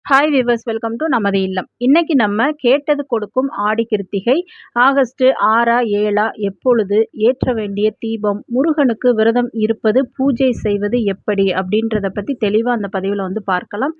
Hi viewers, welcome to நமது இல்லம். இன்னைக்கு நம்ம கேட்டது கொடுக்கும் ஆடி கிருத்திகை ஆகஸ்ட் 6 7 எப்பொழுது ஏற்ற வேண்டிய தீபம், முருகனுக்கு விரதம் இருப்பது, பூஜை செய்வது எப்படி அப்படின்றத பற்றி தெளிவாக அந்த பதிவில் பார்க்கலாம்.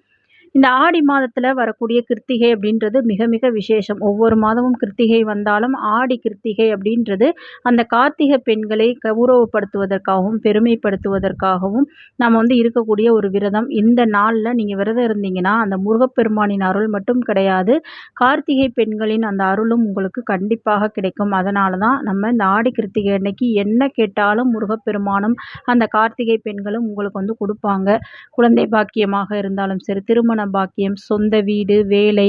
இந்த ஆடி மாதத்தில் வரக்கூடிய கிருத்திகை அப்படின்றது மிக மிக விசேஷம். ஒவ்வொரு மாதமும் கிருத்திகை வந்தாலும் ஆடி கிருத்திகை அப்படின்றது அந்த கார்த்திகை பெண்களை கௌரவப்படுத்துவதற்காகவும் பெருமைப்படுத்துவதற்காகவும் நம்ம இருக்கக்கூடிய ஒரு விரதம். இந்த நாளில் நீங்கள் விரதம் இருந்தீங்கன்னா அந்த முருகப்பெருமானின் அருள் மட்டும் கிடையாது, கார்த்திகை பெண்களின் அந்த அருளும் உங்களுக்கு கண்டிப்பாக கிடைக்கும். அதனால தான் நம்ம இந்த ஆடி கிருத்திகை அன்னைக்கு என்ன கேட்டாலும் முருகப்பெருமானும் அந்த கார்த்திகை பெண்களும் உங்களுக்கு கொடுப்பாங்க. குழந்தை பாக்கியமாக இருந்தாலும் சரி, திருமண பாக்கியம், சொந்த வீடு, வேலை,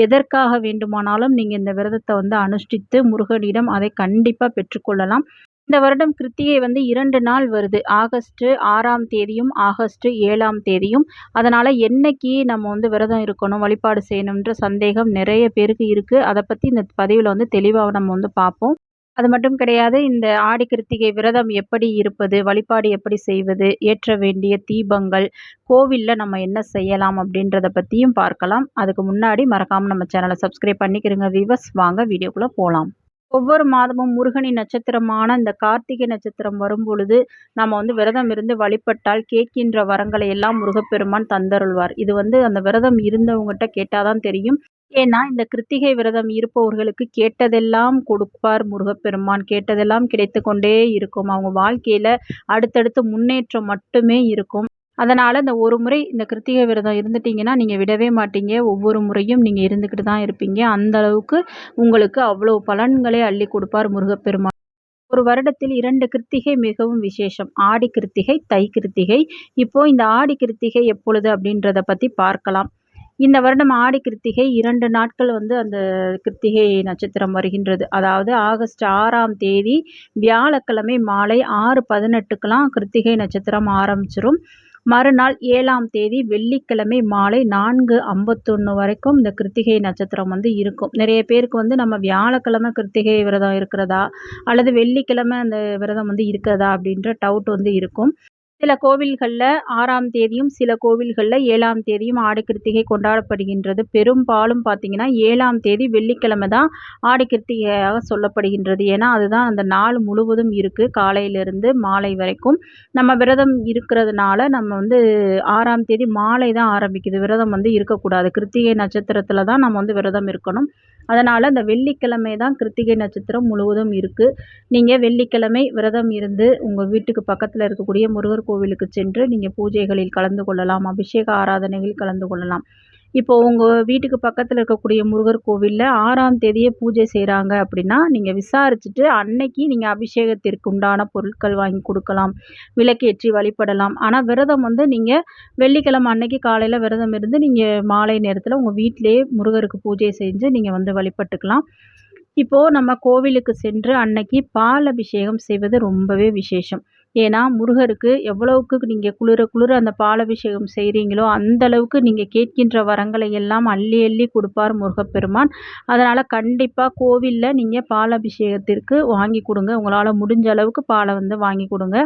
எதற்காக வேண்டுமானாலும் நீங்கள் இந்த விரதத்தை அனுஷ்டித்து முருகனிடம் அதை கண்டிப்பாக பெற்றுக்கொள்ளலாம். இந்த வருடம் கிருத்திகை 2 நாள் வருது. ஆகஸ்ட் 6ஆம் தேதியும் ஆகஸ்ட் 7ஆம் தேதியும். அதனால் என்னைக்கு நம்ம விரதம் இருக்கணும், வழிபாடு செய்யணுன்ற சந்தேகம் நிறைய பேருக்கு இருக்குது. அதை பற்றி இந்த பதிவில் தெளிவாக நம்ம பார்ப்போம். அது மட்டும் கிடையாது, இந்த ஆடி கிருத்திகை விரதம் எப்படி இருப்பது, வழிபாடு எப்படி செய்வது, ஏற்ற வேண்டிய தீபங்கள், கோவிலில் நம்ம என்ன செய்யலாம் அப்படின்றத பற்றியும் பார்க்கலாம். அதுக்கு முன்னாடி மறக்காமல் நம்ம சேனலை சப்ஸ்கிரைப் பண்ணிக்கிறோங்க வியூவர்ஸ். வாங்க வீடியோக்குள்ளே போகலாம். ஒவ்வொரு மாதமும் முருகனின் நட்சத்திரமான இந்த கார்த்திகை நட்சத்திரம் வரும் பொழுது நம்ம விரதம் இருந்து வழிபட்டால் கேட்கின்ற வரங்களை எல்லாம் முருகப்பெருமான் தந்தருள்வார். இது அந்த விரதம் இருந்தவங்ககிட்ட கேட்டாதான் தெரியும். ஏன்னா இந்த கிருத்திகை விரதம் இருப்பவர்களுக்கு கேட்டதெல்லாம் கொடுப்பார் முருகப்பெருமான். கேட்டதெல்லாம் கிடைத்து கொண்டே இருக்கும். அவங்க வாழ்க்கையில அடுத்தடுத்து முன்னேற்றம் மட்டுமே இருக்கும். அதனால இந்த ஒரு முறை இந்த கிருத்திகை விரதம் இருந்துட்டீங்கன்னா நீங்க விடவே மாட்டீங்க. ஒவ்வொரு முறையும் நீங்க இருந்துக்கிட்டு தான் இருப்பீங்க. அந்த அளவுக்கு உங்களுக்கு அவ்வளவு பலன்களை அள்ளி கொடுப்பார் முருகப்பெருமான். ஒரு வருடத்தில் 2 கிருத்திகை மிகவும் விசேஷம். ஆடி கிருத்திகை, தை கிருத்திகை. இப்போ இந்த ஆடி கிருத்திகை எப்பொழுது அப்படின்றத பத்தி பார்க்கலாம். இந்த வருடம் ஆடி கிருத்திகை 2 நாட்கள் அந்த கிருத்திகை நட்சத்திரம் வருகின்றது. அதாவது ஆகஸ்ட் 6ஆம் தேதி வியாழக்கிழமை மாலை 6:18க்கெல்லாம் கிருத்திகை நட்சத்திரம் ஆரம்பிச்சிரும். மறுநாள் 7ஆம் தேதி வெள்ளிக்கிழமை மாலை 4:51 வரைக்கும் இந்த கிருத்திகை நட்சத்திரம் இருக்கும். நிறைய பேருக்கு நம்ம வியாழக்கிழமை கிருத்திகை விரதம் இருக்கிறதா அல்லது வெள்ளிக்கிழமை அந்த விரதம் இருக்கிறதா அப்படின்ற டவுட் இருக்கும். சில கோவில்களில் 6ஆம் தேதியும் சில கோவில்களில் 7ஆம் தேதியும் ஆடி கிருத்திகை கொண்டாடப்படுகின்றது. பெரும்பாலும் பார்த்தீங்கன்னா 7ஆம் தேதி வெள்ளிக்கிழமை தான் ஆடி கிருத்திகையாக சொல்லப்படுகின்றது. ஏன்னா அதுதான் அந்த நாள் முழுவதும் இருக்குது, காலையிலிருந்து மாலை வரைக்கும். நம்ம விரதம் இருக்கிறதுனால நம்ம 6ஆம் தேதி மாலை தான் ஆரம்பிக்குது. விரதம் இருக்கக்கூடாது. கிருத்திகை நட்சத்திரத்தில் தான் நம்ம விரதம் இருக்கணும். அதனால் அந்த வெள்ளிக்கிழமை தான் கிருத்திகை நட்சத்திரம் முழுவதும் இருக்குது. நீங்கள் வெள்ளிக்கிழமை விரதம் இருந்து உங்கள் வீட்டுக்கு பக்கத்தில் இருக்கக்கூடிய முருகர் கோவிலுக்கு சென்று நீங்கள் பூஜைகளில் கலந்து கொள்ளலாம், அபிஷேக ஆராதனைகளில் கலந்து கொள்ளலாம். இப்போ உங்கள் வீட்டுக்கு பக்கத்தில் இருக்கக்கூடிய முருகர் கோவிலில் 6ஆம் தேதியே பூஜை செய்கிறாங்க அப்படின்னா நீங்கள் விசாரிச்சுட்டு அன்னைக்கு நீங்கள் அபிஷேகத்திற்கு உண்டான பொருட்கள் வாங்கி கொடுக்கலாம், விளக்கேற்றி வழிபடலாம். ஆனால் விரதம் நீங்கள் வெள்ளிக்கிழமை அன்னைக்கு காலையில் விரதம் இருந்து நீங்கள் மாலை நேரத்தில் உங்கள் வீட்டிலேயே முருகருக்கு பூஜை செஞ்சு நீங்கள் வழிபட்டுக்கலாம். இப்போது நம்ம கோவிலுக்கு சென்று அன்னைக்கு பால் அபிஷேகம் செய்வது ரொம்பவே விசேஷம். ஏன்னா முருகருக்கு எவ்வளவுக்கு நீங்கள் குளிர குளிர அந்த பாலபிஷேகம் செய்கிறீங்களோ அந்த அளவுக்கு நீங்கள் கேட்கின்ற வரங்களை எல்லாம் அள்ளி அள்ளி கொடுப்பார் முருகப்பெருமான். அதனால் கண்டிப்பாக கோவிலில் நீங்கள் பாலபிஷேகத்திற்கு வாங்கி கொடுங்க. உங்களால் முடிஞ்ச அளவுக்கு பாலை வாங்கி கொடுங்க.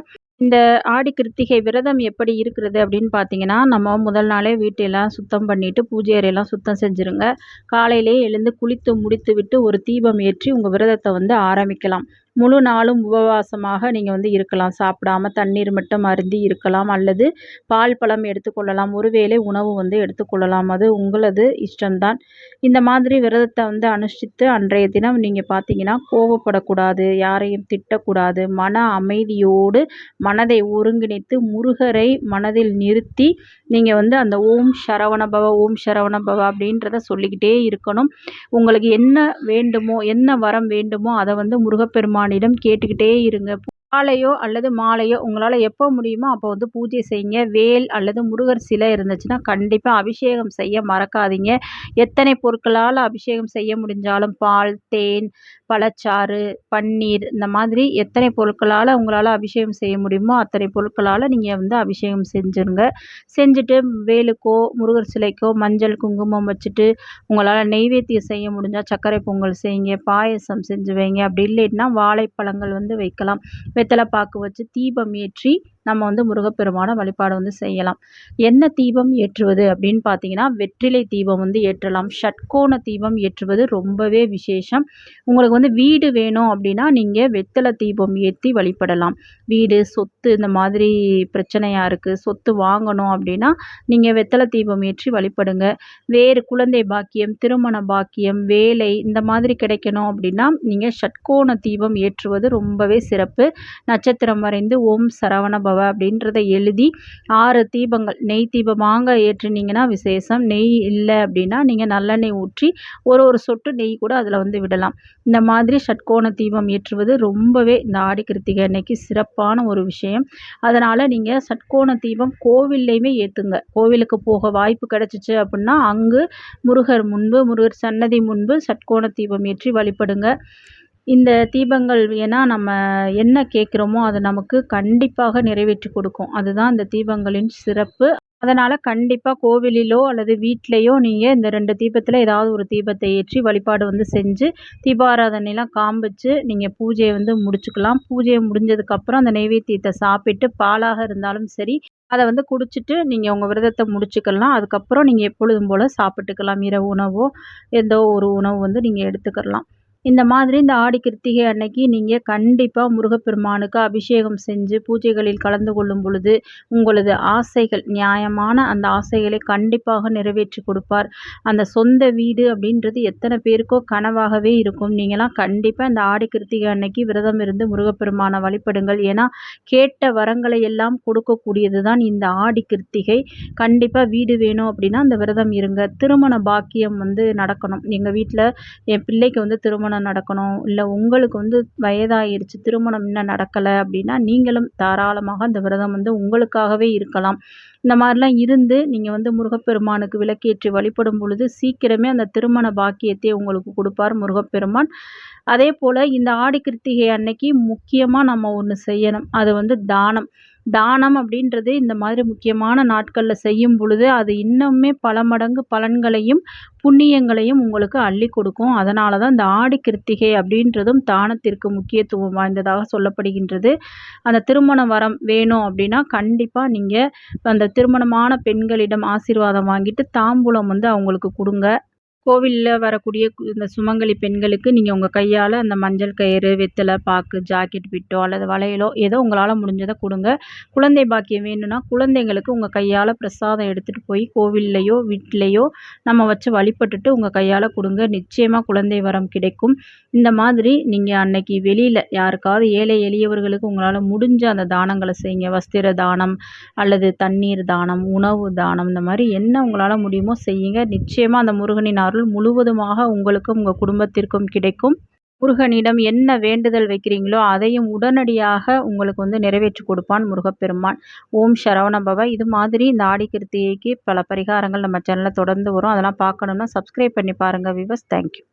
இந்த ஆடி கிருத்திகை விரதம் எப்படி இருக்கிறது அப்படின்னு பார்த்தீங்கன்னா, நம்ம முதல் நாளே வீட்டெல்லாம் சுத்தம் பண்ணிவிட்டு பூஜை அறையெல்லாம் சுத்தம் செஞ்சுருங்க. காலையிலே எழுந்து குளித்து முடித்துவிட்டு ஒரு தீபம் ஏற்றி உங்கள் விரதத்தை ஆரம்பிக்கலாம். முழு நாளும் உபவாசமாக நீங்கள் இருக்கலாம். சாப்பிடாம தண்ணீர் மட்டும் அருந்தி இருக்கலாம், அல்லது பால் பழம் எடுத்துக்கொள்ளலாம். ஒருவேளை உணவு எடுத்துக்கொள்ளலாம். அது உங்களது இஷ்டம்தான். இந்த மாதிரி விரதத்தை அனுஷ்டித்து அன்றைய தினம் நீங்கள் பார்த்தீங்கன்னா கோபப்படக்கூடாது, யாரையும் திட்டக்கூடாது. மன அமைதியோடு மனதை ஒருங்கிணைத்து முருகரை மனதில் நிறுத்தி நீங்கள் அந்த ஓம் சரவணபவ ஓம் சரவணபவ அப்படின்றத சொல்லிக்கிட்டே இருக்கணும். உங்களுக்கு என்ன வேண்டுமோ, என்ன வரம் வேண்டுமோ அதை முருகப்பெருமானிடம் கேட்டுக்கிட்டே இருங்க. காலையோ அல்லது மாலையோ உங்களால் எப்போ முடியுமோ அப்போ பூஜை செய்யுங்க. வேல் அல்லது முருகர் சிலை இருந்துச்சுன்னா கண்டிப்பாக அபிஷேகம் செய்ய மறக்காதீங்க. எத்தனை பொருட்களால் அபிஷேகம் செய்ய முடிஞ்சாலும், பால், தேன், பழச்சாறு, பன்னீர், இந்த மாதிரி எத்தனை பொருட்களால் உங்களால் அபிஷேகம் செய்ய முடியுமோ அத்தனை பொருட்களால் நீங்கள் அபிஷேகம் செஞ்சுருங்க. செஞ்சுட்டு வேலுக்கோ முருகர் சிலைக்கோ மஞ்சள் குங்குமம் வச்சுட்டு உங்களால் நெய்வேத்தியம் செய்ய முடிஞ்சால் சர்க்கரை பொங்கல் செய்யுங்க, பாயசம் செஞ்சு வைங்க. அப்படி இல்லைன்னா வாழைப்பழங்கள் வைக்கலாம். வெத்தலை பாக்கு வச்சு தீபம் ஏற்றி நம்ம வந்து முருகப்பெருமான வழிபாடு வந்து செய்யலாம். என்ன தீபம் ஏற்றுவது அப்படின்னு பார்த்தீங்கன்னா, வெற்றிலை தீபம் வந்து ஏற்றலாம். ஷட்கோண தீபம் ஏற்றுவது ரொம்பவே விசேஷம். உங்களுக்கு வந்து வீடு வேணும் அப்படின்னா, நீங்க வெத்தல தீபம் ஏத்தி வழிபடலாம். வீடு, சொத்து இந்த மாதிரி பிரச்சனையா இருக்கு, சொத்து வாங்கணும் அப்படின்னா, நீங்க வெத்தல தீபம் ஏற்றி வழிபடுங்க. வேறு குழந்தை பாக்கியம், திருமண பாக்கியம், வேலை இந்த மாதிரி கிடைக்கணும் அப்படின்னா, நீங்க ஷட்கோண தீபம் ஏற்றுவது ரொம்பவே சிறப்பு. நட்சத்திரம் வரைந்து ஓம் சரவண பவ அப்படின்றத எழுதி 6 தீபங்கள் நெய் தீபமாக ஏற்றினீங்கன்னா விசேஷம். நெய் இல்ல அப்படின்னா, நீங்க நல்லெண்ணெய் ஊற்றி ஒரு சொட்டு நெய் கூட அதில வந்து விடலாம். இந்த மாதிரி ஷட்கோண தீபம் ஏற்றுவது ரொம்பவே இந்த ஆடி கிருத்திகை அன்னைக்கு சிறப்பான ஒரு விஷயம். அதனால நீங்க ஷட்கோண தீபம் கோவில்லயுமே ஏத்துங்க. கோவிலுக்கு போக வாய்ப்பு கிடைச்சுச்சு அப்படின்னா, அங்கு முருகர் சன்னதி முன்பு ஷட்கோண தீபம் ஏற்றி வழிபடுங்க. இந்த தீபங்கள் ஏன்னா நம்ம என்ன கேட்குறோமோ அது நமக்கு கண்டிப்பாக நிறைவேற்றி கொடுக்கும். அதுதான் இந்த தீபங்களின் சிறப்பு. அதனால கண்டிப்பா கோவிலிலோ அல்லது வீட்லயோ நீங்க இந்த 2 தீபத்துல ஏதாவது ஒரு தீபத்தை ஏற்றி வழிபாடு வந்து செஞ்சு, தீபாராதனைலாம் காண்பிச்சு நீங்க பூஜைய வந்து முடிச்சுக்கலாம். பூஜை முடிஞ்சதுக்கப்புறம் அந்த நெய்வேத்தியத்த சாப்பிட்டு பாலாக இருந்தாலும் சரி, அத வந்து குடிச்சிட்டு நீங்க உங்க விரதத்த முடிச்சுக்கலாம். அதுக்கப்புறம் நீங்க எப்பொழுதும் போல சாப்பிட்டுக்கலாம். இரவு உணவோ, ஏதோ ஒரு உணவு வந்து நீங்க எடுத்துக்கலாம். இந்த மாதிரி இந்த ஆடி கிருத்திகை அன்னைக்கு நீங்க கண்டிப்பா முருகப்பெருமானுக்கு அபிஷேகம் செஞ்சு பூஜைகளில் கலந்து கொள்ளும் பொழுது, உங்களது ஆசைகள் நியாயமான அந்த ஆசைகளை கண்டிப்பாக நிறைவேற்றி கொடுப்பார். அந்த சொந்த வீடு அப்படின்றது எத்தனை பேருக்கோ கனவாகவே இருக்கும். நீங்கலாம் கண்டிப்பா இந்த ஆடி கிருத்திகை அன்னைக்கு விரதம் இருந்து முருகப்பெருமான வழிபடுங்கள். ஏன்னா, கேட்ட வரங்களை எல்லாம் கொடுக்கக்கூடியது தான் இந்த ஆடி கிருத்திகை. கண்டிப்பா வீடு வேணும் அப்படின்னா அந்த விரதம் இருங்க. திருமண பாக்கியம் வந்து நடக்கணும். எங்க வீட்ல என் பிள்ளைக்கு வந்து திருமணம் நடக்கணும், இல்ல உங்களுக்கு வந்து வயதாயிருச்சு, திருமணம் இன்னும் நடக்கல அப்படின்னா, நீங்களும் தாராளமாக அந்த விரதம் வந்து உங்களுக்காகவே இருக்கலாம். இந்த மாதிரிலாம் இருந்து நீங்க வந்து முருகப்பெருமானுக்கு விளக்கேற்றி வழிபடும் பொழுது, சீக்கிரமே அந்த திருமண பாக்கியத்தை உங்களுக்கு கொடுப்பார் முருகப்பெருமான். அதேபோல இந்த ஆடி கிருத்திகை அன்னைக்கு முக்கியமா நம்ம ஒண்ணு செய்யணும். அது வந்து தானம். தானம் அப்படின்றது இந்த மாதிரி முக்கியமான நாட்கள்ல செய்யும் பொழுது, அது இன்னுமே பல மடங்கு பலன்களையும், புண்ணியங்களையும் உங்களுக்கு அள்ளிக் கொடுக்கும். அதனால தான் இந்த ஆடி கிருத்திகை அப்படின்றதும் தானத்திற்கு முக்கியத்துவம் வாய்ந்ததாக சொல்லப்படுகின்றது. அந்த திருமண வரம் வேணும் அப்படின்னா, கண்டிப்பா நீங்க அந்த திருமணமான பெண்களிடம் ஆசீர்வாதம் வாங்கிட்டு தாம்பூலம் வந்து அவங்களுக்கு குடுங்க. கோவில்ல வரக்கூடிய இந்த சுமங்கலி பெண்களுக்கு நீங்க உங்க கையால அந்த மஞ்சள் கயிறு, வெத்தல பாக்கு, ஜாக்கெட் பிட்டோ அல்லது வளையலோ ஏதோ உங்களால முடிஞ்சத குடுங்க. குழந்தை பாக்கியம் வேணும்னா, குழந்தைங்களுக்கு உங்க கையால பிரசாதம் எடுத்துட்டு போய் கோவில்லயோ, வீட்லயோ நம்ம வச்சு வழிபட்டுட்டு உங்க கையால குடுங்க. நிச்சயமா குழந்தை வரம் கிடைக்கும். இந்த மாதிரி நீங்க அன்னைக்கு வெளியில யாருக்காவது ஏழை எளியவர்களுக்கு உங்களால முடிஞ்ச அந்த தானங்கள செய்யுங்க. வஸ்திர தானம் அல்லது தண்ணீர் தானம், உணவு தானம் இந்த மாரி என்ன உங்களால முடியுமோ செய்யுங்க. நிச்சயமா அந்த முருகனின் அருள் முழுவதுமாக உங்களுக்கும் உங்க குடும்பத்திற்கும் கிடைக்கும். முருகனிடம் என்ன வேண்டுதல் வைக்கிறீங்களோ அதையும் உடனடியாக உங்களுக்கு வந்து நிறைவேற்றி கொடுப்பான் முருகப்பெருமான். ஓம் சரவண பவ. இது மாதிரி இந்த ஆடி கிருத்திகைக்கு பல பரிகாரங்கள் நம்ம சேனல்ல தொடர்ந்து வரும். அதெல்லாம் பார்க்கணும்னா சப்ஸ்கிரைப் பண்ணி பாருங்க வியூவர்ஸ். தேங்க்யூ.